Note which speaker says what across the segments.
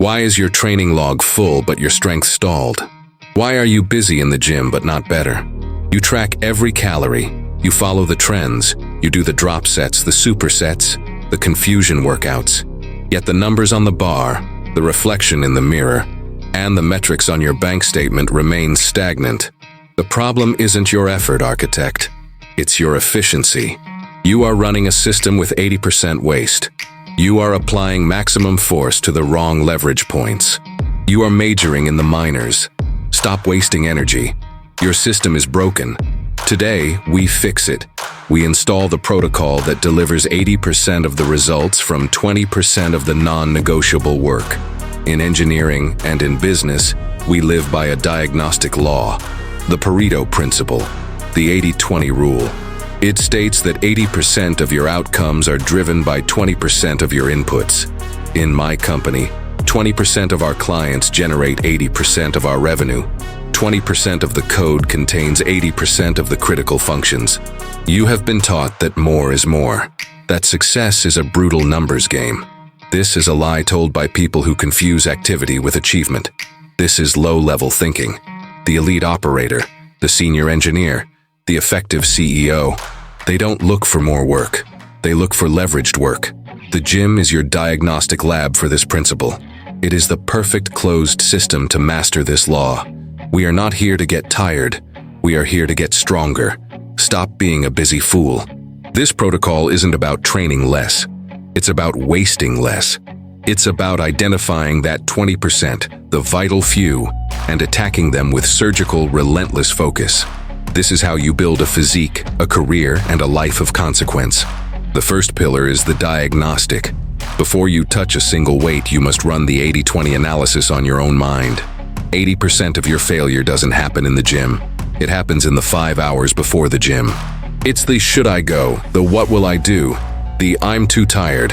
Speaker 1: Why is your training log full but your strength stalled? Why are you busy in the gym but not better? You track every calorie, you follow the trends, you do the drop sets, the supersets, the confusion workouts. Yet the numbers on the bar, the reflection in the mirror, and the metrics on your bank statement remain stagnant. The problem isn't your effort, architect. It's your efficiency. You are running a system with 80% waste. You are applying maximum force to the wrong leverage points. You are majoring in the minors. Stop wasting energy. Your system is broken. Today, we fix it. We install the protocol that delivers 80% of the results from 20% of the non-negotiable work. In engineering and in business, we live by a diagnostic law, the Pareto principle, the 80-20 rule. It states that 80% of your outcomes are driven by 20% of your inputs. In my company, 20% of our clients generate 80% of our revenue. 20% of the code contains 80% of the critical functions. You have been taught that more is more, that success is a brutal numbers game. This is a lie told by people who confuse activity with achievement. This is low-level thinking. The elite operator, the senior engineer, the effective CEO, they don't look for more work. They look for leveraged work. The gym is your diagnostic lab for this principle. It is the perfect closed system to master this law. We are not here to get tired. We are here to get stronger. Stop being a busy fool. This protocol isn't about training less. It's about wasting less. It's about identifying that 20%, the vital few, and attacking them with surgical, relentless focus. This is how you build a physique, a career, and a life of consequence. The first pillar is the diagnostic. Before you touch a single weight, you must run the 80-20 analysis on your own mind. 80% of your failure doesn't happen in the gym. It happens in the 5 hours before the gym. It's the should I go, the what will I do, the I'm too tired.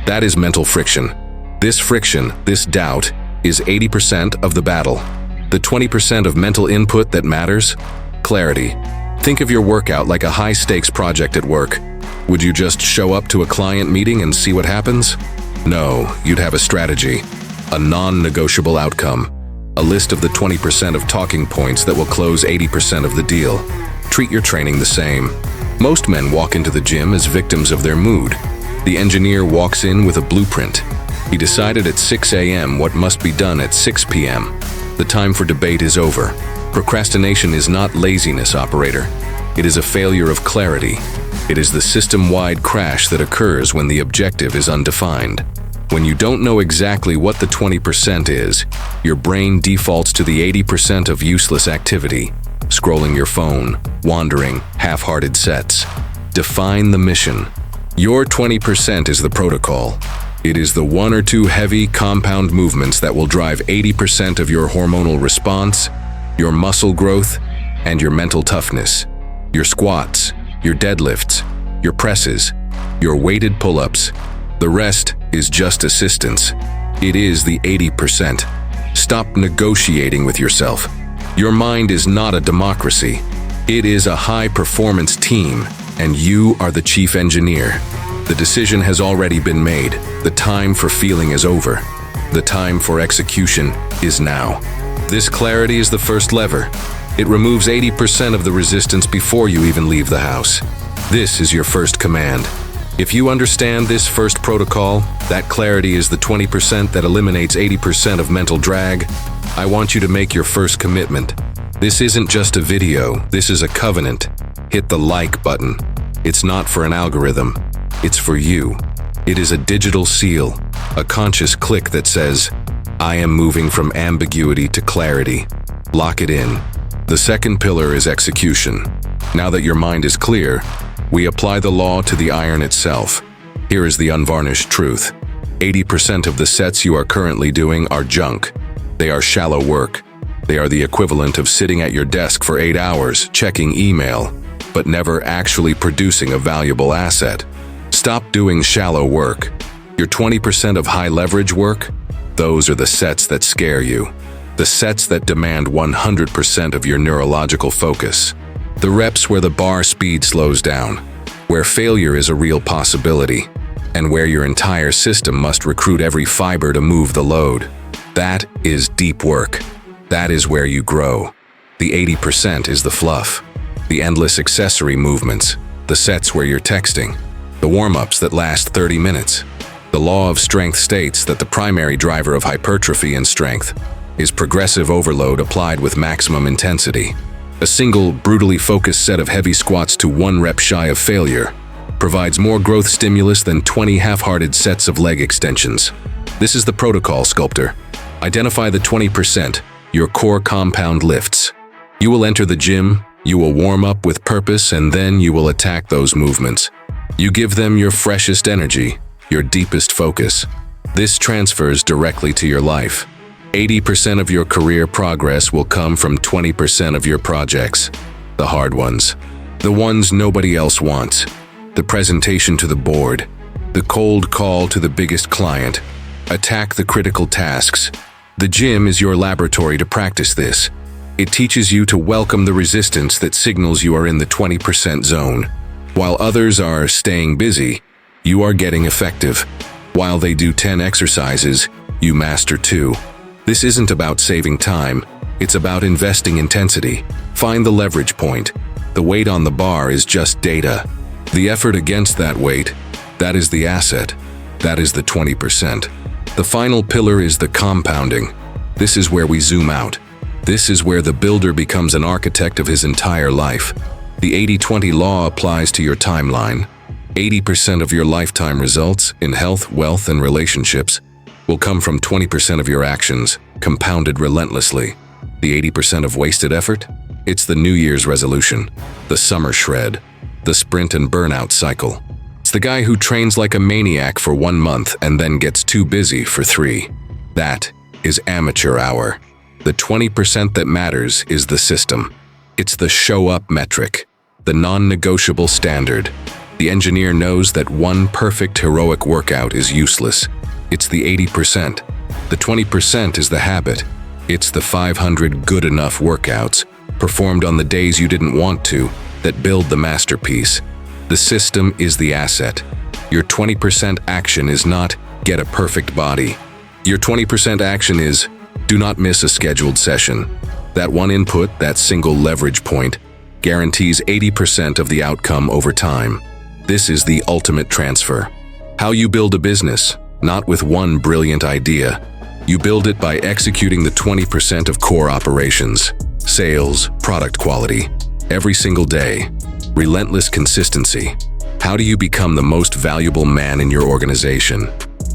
Speaker 1: That is mental friction. This friction, this doubt, is 80% of the battle. The 20% of mental input that matters? Clarity. Think of your workout like a high-stakes project at work. Would you just show up to a client meeting and see what happens? No, you'd have a strategy, a non-negotiable outcome, a list of the 20% of talking points that will close 80% of the deal. Treat your training the same. Most men walk into the gym as victims of their mood. The engineer walks in with a blueprint. He decided at 6 a.m. what must be done at 6 p.m. The time for debate is over. Procrastination is not laziness, operator. It is a failure of clarity. It is the system-wide crash that occurs when the objective is undefined. When you don't know exactly what the 20% is, your brain defaults to the 80% of useless activity. Scrolling your phone, wandering, half-hearted sets. Define the mission. Your 20% is the protocol. It is the 1 or 2 heavy, compound movements that will drive 80% of your hormonal response, your muscle growth, and your mental toughness. Your squats, your deadlifts, your presses, your weighted pull-ups. The rest is just assistance. It is the 80%. Stop negotiating with yourself. Your mind is not a democracy. It is a high-performance team, and you are the chief engineer. The decision has already been made. The time for feeling is over. The time for execution is now. This clarity is the first lever. It removes 80% of the resistance before you even leave the house. This is your first command. If you understand this first protocol, that clarity is the 20% that eliminates 80% of mental drag. I want you to make your first commitment. This isn't just a video, this is a covenant. Hit the like button. It's not for an algorithm, it's for you. It is a digital seal, a conscious click that says, I am moving from ambiguity to clarity. Lock it in. The second pillar is execution. Now that your mind is clear, we apply the law to the iron itself. Here is the unvarnished truth. 80% of the sets you are currently doing are junk. They are shallow work. They are the equivalent of sitting at your desk for 8 hours, checking email, but never actually producing a valuable asset. Stop doing shallow work. Your 20% of high leverage work, those are the sets that scare you. The sets that demand 100% of your neurological focus. The reps where the bar speed slows down, where failure is a real possibility, and where your entire system must recruit every fiber to move the load. That is deep work. That is where you grow. The 80% is the fluff, the endless accessory movements, the sets where you're texting, the warm-ups that last 30 minutes. The law of strength states that the primary driver of hypertrophy and strength is progressive overload applied with maximum intensity. A single, brutally focused set of heavy squats to 1 rep shy of failure provides more growth stimulus than 20 half-hearted sets of leg extensions. This is the protocol, sculptor. Identify the 20%, your core compound lifts. You will enter the gym, you will warm up with purpose, and then you will attack those movements. You give them your freshest energy, your deepest focus. This transfers directly to your life. 80% of your career progress will come from 20% of your projects. The hard ones. The ones nobody else wants. The presentation to the board. The cold call to the biggest client. Attack the critical tasks. The gym is your laboratory to practice this. It teaches you to welcome the resistance that signals you are in the 20% zone. While others are staying busy, you are getting effective. While they do 10 exercises, you master 2. This isn't about saving time, it's about investing intensity. Find the leverage point. The weight on the bar is just data. The effort against that weight, that is the asset. That is the 20%. The final pillar is the compounding. This is where we zoom out. This is where the builder becomes an architect of his entire life. The 80-20 law applies to your timeline. 80% of your lifetime results in health, wealth, and relationships will come from 20% of your actions, compounded relentlessly. The 80% of wasted effort? It's the New Year's resolution, the summer shred, the sprint and burnout cycle. It's the guy who trains like a maniac for 1 month and then gets too busy for 3. That is amateur hour. The 20% that matters is the system. It's the show-up metric, the non-negotiable standard. The engineer knows that one perfect heroic workout is useless. It's the 80%. The 20% is the habit. It's the 500 good enough workouts, performed on the days you didn't want to, that build the masterpiece. The system is the asset. Your 20% action is not, get a perfect body. Your 20% action is, do not miss a scheduled session. That one input, that single leverage point, guarantees 80% of the outcome over time. This is the ultimate transfer. How you build a business, not with one brilliant idea. You build it by executing the 20% of core operations, sales, product quality, every single day. Relentless consistency. How do you become the most valuable man in your organization?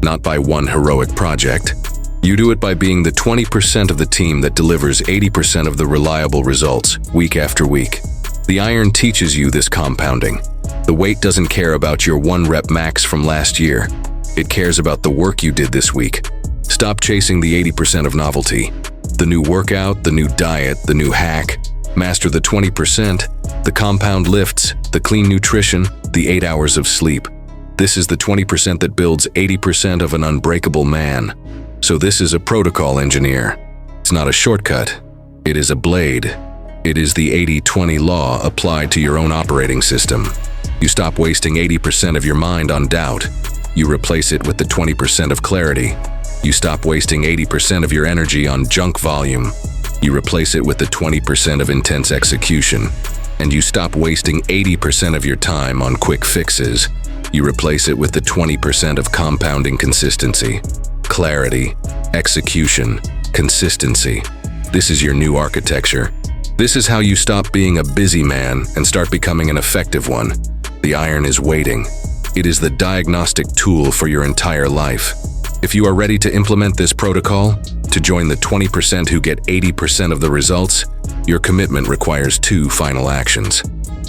Speaker 1: Not by one heroic project. You do it by being the 20% of the team that delivers 80% of the reliable results, week after week. The iron teaches you this compounding. The weight doesn't care about your 1 rep max from last year. It cares about the work you did this week. Stop chasing the 80% of novelty. The new workout, the new diet, the new hack. Master the 20%, the compound lifts, the clean nutrition, the 8 hours of sleep. This is the 20% that builds 80% of an unbreakable man. So this is a protocol, engineer. It's not a shortcut. It is a blade. It is the 80-20 law applied to your own operating system. You stop wasting 80% of your mind on doubt. You replace it with the 20% of clarity. You stop wasting 80% of your energy on junk volume. You replace it with the 20% of intense execution. And you stop wasting 80% of your time on quick fixes. You replace it with the 20% of compounding consistency. Clarity, execution, consistency. This is your new architecture. This is how you stop being a busy man and start becoming an effective one. The iron is waiting. It is the diagnostic tool for your entire life. If you are ready to implement this protocol, to join the 20% who get 80% of the results, your commitment requires 2 final actions.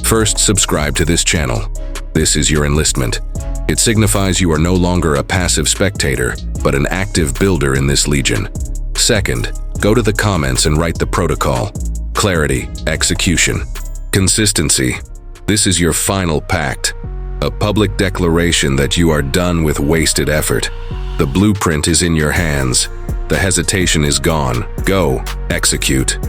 Speaker 1: First, subscribe to this channel. This is your enlistment. It signifies you are no longer a passive spectator, but an active builder in this legion. Second, go to the comments and write the protocol. Clarity, execution, consistency. This is your final pact. A public declaration that you are done with wasted effort. The blueprint is in your hands. The hesitation is gone. Go, execute.